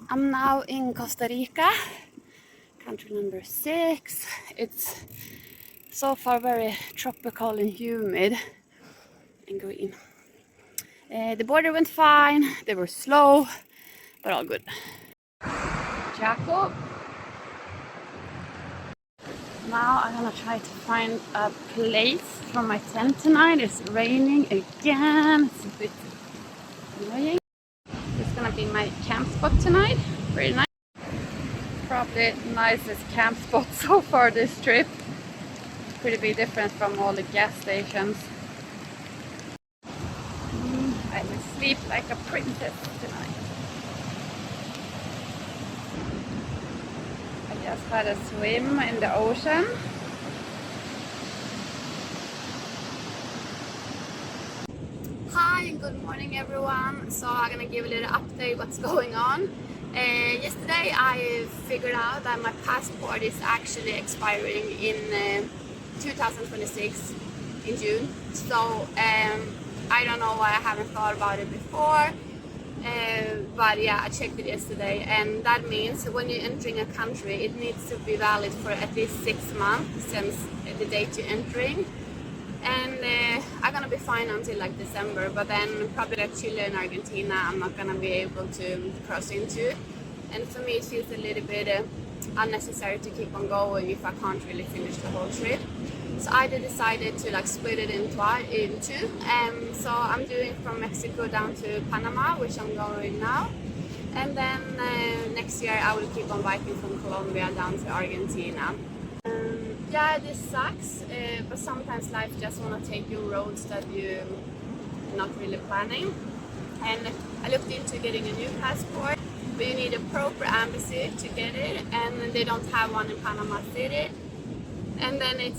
I'm now in Costa Rica, country number 6. It's so far very tropical and humid and green. The border went fine, they were slow, but all good. Jacob. Now I'm gonna try to find a place for my tent tonight. It's raining again, it's a bit annoying. It's gonna be my camp spot tonight, very nice. Probably the nicest camp spot so far this trip. Pretty big difference from all the gas stations. I will sleep like a princess tonight. I just had a swim in the ocean. Hi and good morning everyone. So I'm gonna give a little update what's going on. Yesterday I figured out that my passport is actually expiring in 2026 in June. So I don't know why I haven't thought about it before. But yeah, I checked it yesterday, and that means when you're entering a country, it needs to be valid for at least 6 months since the date you're entering. And I'm gonna be fine until like December, but then probably like Chile and Argentina I'm not gonna be able to cross into. And for me it feels a little bit unnecessary to keep on going if I can't really finish the whole trip. So I decided to like split it in two. So I'm doing from Mexico down to Panama, which I'm going now. And then next year I will keep on biking from Colombia down to Argentina. Yeah, this sucks, but sometimes life just want to take you roads that you're not really planning. And I looked into getting a new passport, but you need a proper embassy to get it, and they don't have one in Panama City. And then it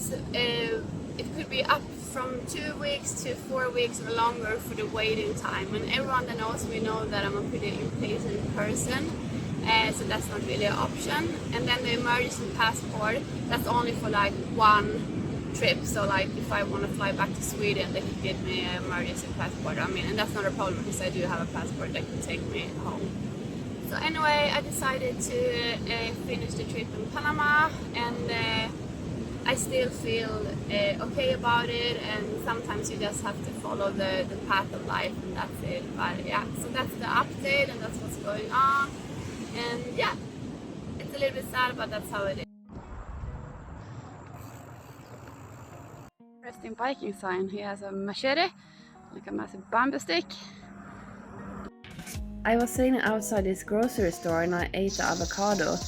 could be up from 2 weeks to 4 weeks or longer for the waiting time. And everyone that knows me knows that I'm a pretty impatient person. So that's not really an option. And then the emergency passport, that's only for like one trip. So like if I want to fly back to Sweden, they could give me an emergency passport. I mean, and that's not a problem because I do have a passport that can take me home. So anyway, I decided to finish the trip in Panama, and I still feel okay about it, and sometimes you just have to follow the path of life, and that's it. But yeah, so that's the update, and that's what's going on. And yeah, it's a little bit sad, but that's how it is. Interesting biking sign. He has a machete, like a massive bamboo stick. I was sitting outside this grocery store and I ate the avocado.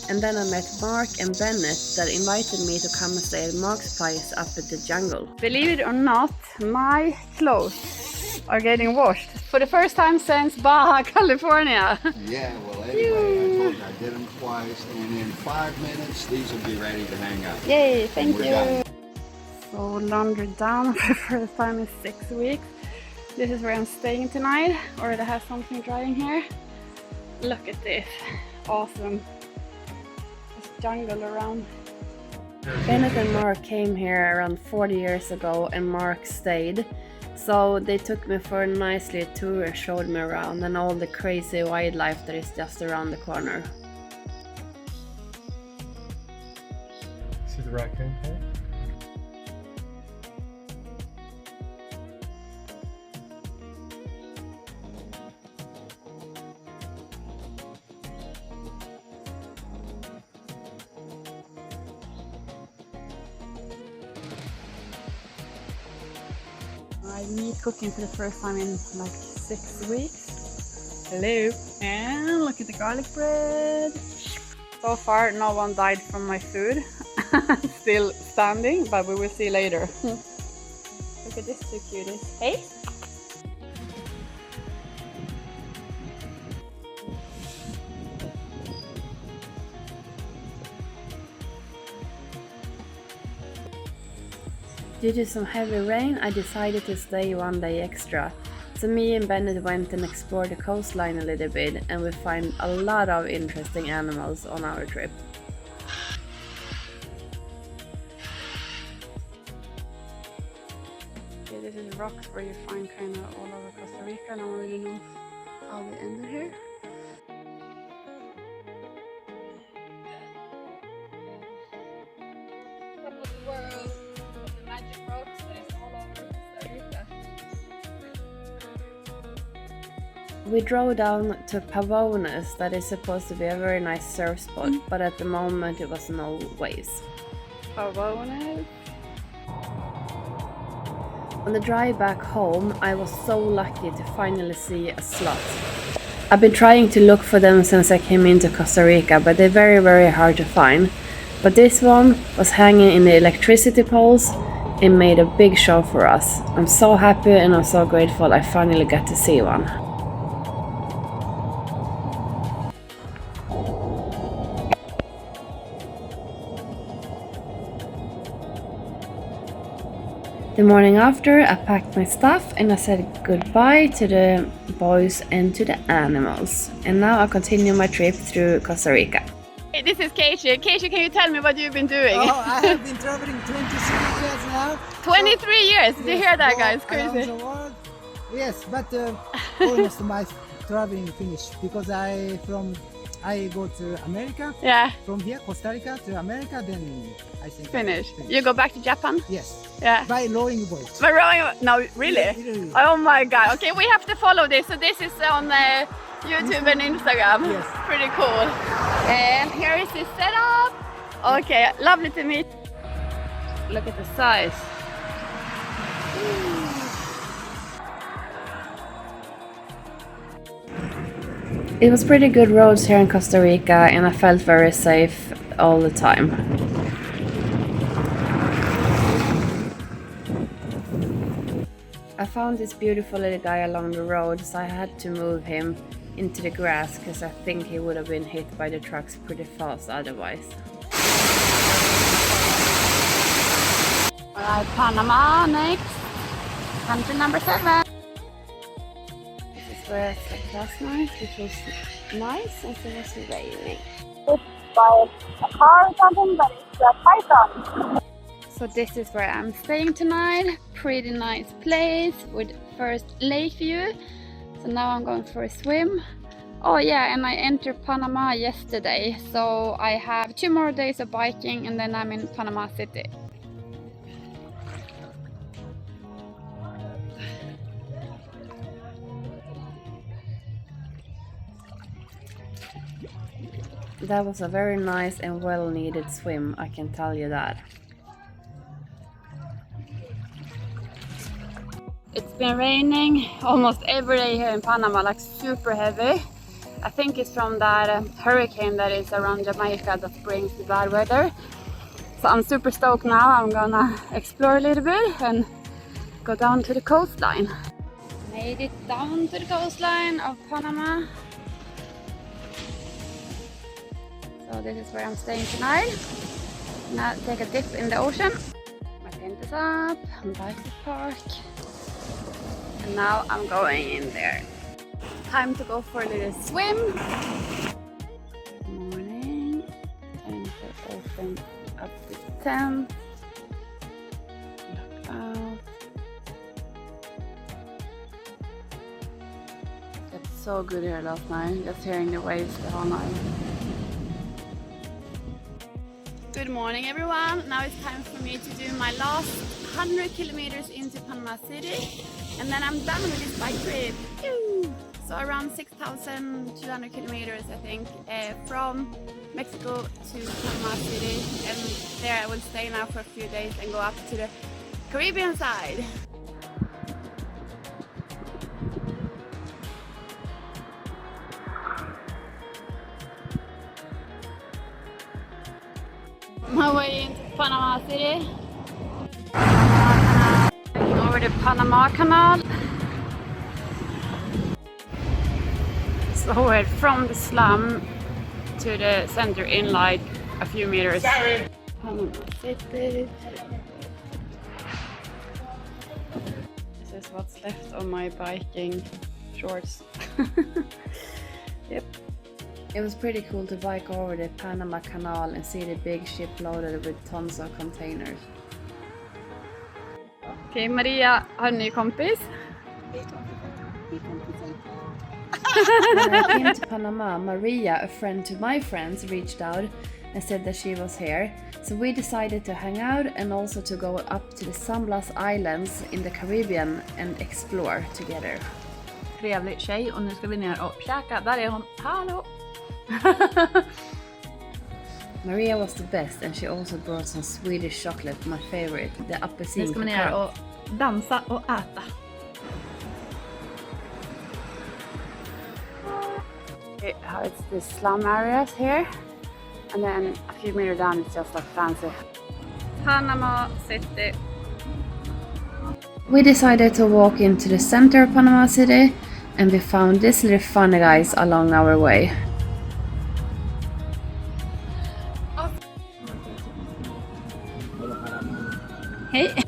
And then I met Mark and Bennett that invited me to come and stay at Mark's place up at the jungle. Believe it or not, my clothes are getting washed for the first time since Baja California. Yeah, well anyway, I told you I did them twice, and in 5 minutes these will be ready to hang up. Yay, thank you. Done. So laundry down for the first time in 6 weeks. This is where I'm staying tonight. Already have something drying here. Look at this, awesome. Jungle around. Bennett and Mark came here around 40 years ago, and Mark stayed. So they took me for a nice little tour and showed me around and all the crazy wildlife that is just around the corner. See the raccoon here? I meat cooking for the first time in like 6 weeks. Hello! And look at the garlic bread! So far no one died from my food. Still standing, but we will see later. Look at this two cuties. Hey! Due to some heavy rain, I decided to stay 1 day extra. So me and Bennett went and explored the coastline a little bit, and we find a lot of interesting animals on our trip. Okay, this is rocks where you find kind of all over Costa Rica, and I don't really know how we ended here. We drove down to Pavones, that is supposed to be a very nice surf spot, but at the moment it was no waves. Pavones. On the drive back home, I was so lucky to finally see a sloth. I've been trying to look for them since I came into Costa Rica, but they're very hard to find. But this one was hanging in the electricity poles and made a big show for us. I'm so happy and I'm so grateful I finally got to see one. The morning after, I packed my stuff and I said goodbye to the boys and to the animals. And now I continue my trip through Costa Rica. Hey, this is Keisha. Keisha, can you tell me what you've been doing? Oh, I have been traveling 23 years now. 23 years! Did you hear that, guys? Around Crazy. the world. Yes, but almost my traveling finished because I go to America. Yeah, From here, Costa Rica to America, then I think finished. You go back to Japan? Yes. Yeah. By rowing boat. But rowing? No, really? Really. Oh my god. Okay, we have to follow this. So this is on YouTube and Instagram. Yes. Pretty cool. And here is the setup. Okay, lovely to meet. Look at the size. It was pretty good roads here in Costa Rica and I felt very safe all the time. I found this beautiful little guy along the road, so I had to move him into the grass because I think he would have been hit by the trucks pretty fast otherwise. Alright, Panama next. Country number 7. This is where I slept last night, which was nice, and it was raining. It's by a car or something, but it's a python. So this is where I'm staying tonight. Pretty nice place with first lake view. So now I'm going for a swim. Oh yeah, and I entered Panama yesterday. So I have 2 more days of biking and then I'm in Panama City. That was a very nice and well needed swim, I can tell you that. It's been raining almost every day here in Panama, like super heavy. I think it's from that hurricane that is around Jamaica that brings the bad weather. So I'm super stoked now. I'm gonna explore a little bit and go down to the coastline. Made it down to the coastline of Panama. So this is where I'm staying tonight. Now take a dip in the ocean. My tent is up, I'm back to park. And now I'm going in there. Time to go for a little swim. Good morning. Time to open up the tent. Look out. It's so good here last night, just hearing the waves the whole night. Good morning everyone. Now it's time for me to do my last 100 kilometers into Panama City. And then I'm done with this bike trip. So around 6,200 kilometers I think, from Mexico to Panama City, and there I will stay now for a few days and go up to the Caribbean side. My way into Panama City. Over the Panama Canal. So we're from the slum to the center in like a few meters. Panama City. This is what's left of my biking shorts. Yep. It was pretty cool to bike over the Panama Canal and see the big ship loaded with tons of containers. Okej, Maria har en ny kompis. When I came to Panama, Maria, a friend to my friends, reached out and said that she was here. So we decided to hang out and also to go up to the San Blas Islands in the Caribbean and explore together. trevlig tjej och nu ska vi ner och käka. Där är hon. Hallå! Maria was the best and she also brought some Swedish chocolate, my favorite, the apelsin. Nu ska vi ner och dansa och äta. It's the slum areas here, and then a few meters down it's just like fancy Panama City. We decided to walk into the center of Panama City and we found these little funny guys along our way. Hey.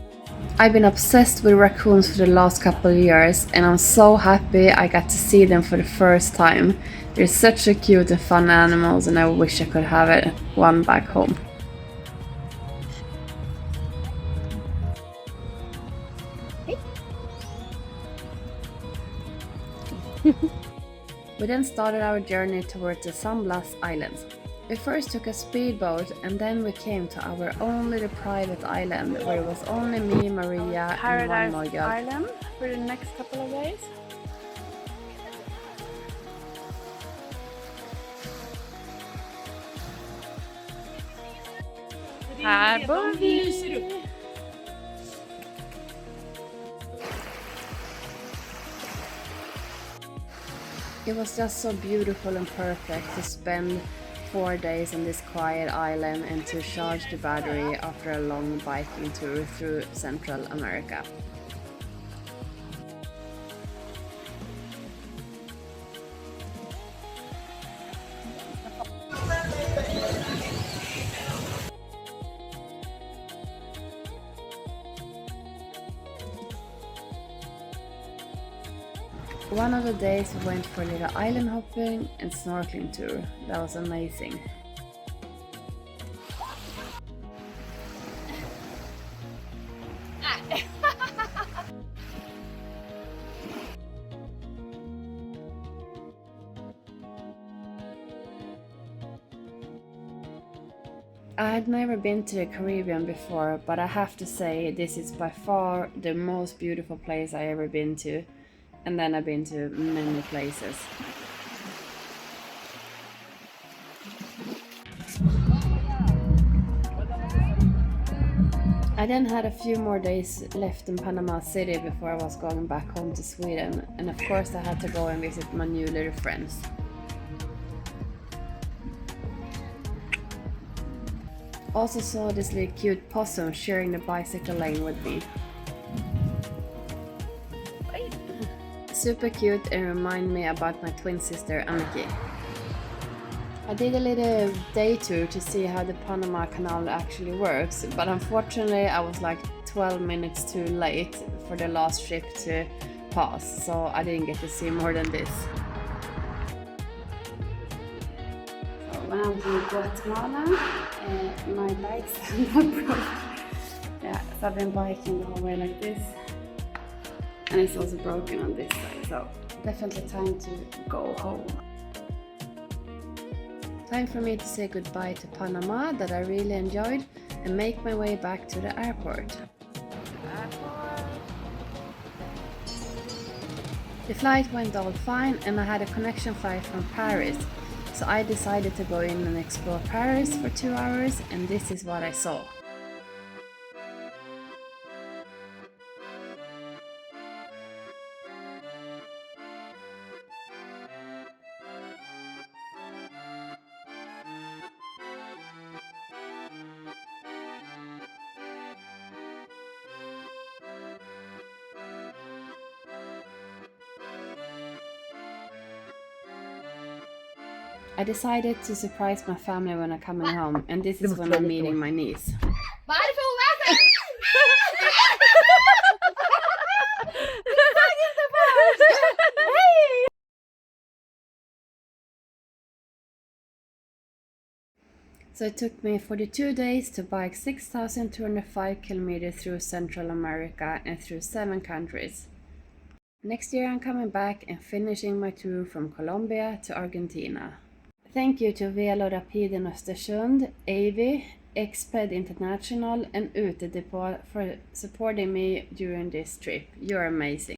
I've been obsessed with raccoons for the last couple of years and I'm so happy I got to see them for the first time. They're such a cute and fun animals and I wish I could have one back home. We then started our journey towards the Sunblast Islands. We first took a speedboat and then we came to our own little private island where it was only me, Maria and one more girl. Island for the next couple of days. Här bor vi! It was just so beautiful and perfect to spend 4 days on this quiet island and to charge the battery after a long biking tour through Central America. One of the days we went for a little island hopping and snorkeling tour. That was amazing. I had never been to the Caribbean before, but I have to say this is by far the most beautiful place I ever been to. And then I've been to many places. I then had a few more days left in Panama City before I was going back home to Sweden, and of course I had to go and visit my new little friends. Also saw this little cute possum sharing the bicycle lane with me. Super cute and remind me about my twin sister Aniki. I did a little day tour to see how the Panama Canal actually works, but unfortunately I was like 12 minutes too late for the last ship to pass, so I didn't get to see more than this. So when I was in Guatemala, my bike stand broke. Yeah, so I've been biking the whole way like this. And it's also broken on this side, so definitely time to go home. Time for me to say goodbye to Panama that I really enjoyed and make my way back to the airport. The flight went all fine and I had a connection flight from Paris, so I decided to go in and explore Paris for 2 hours and this is what I saw. I decided to surprise my family when I'm coming home, and this is when I'm meeting my niece. So it took me 42 days to bike 6,205 kilometers through Central America and through 7 countries. Next year I'm coming back and finishing my tour from Colombia to Argentina. Thank you to Velo Rapiden Östersund, Avi, Exped International and Utedepot for supporting me during this trip. You're amazing.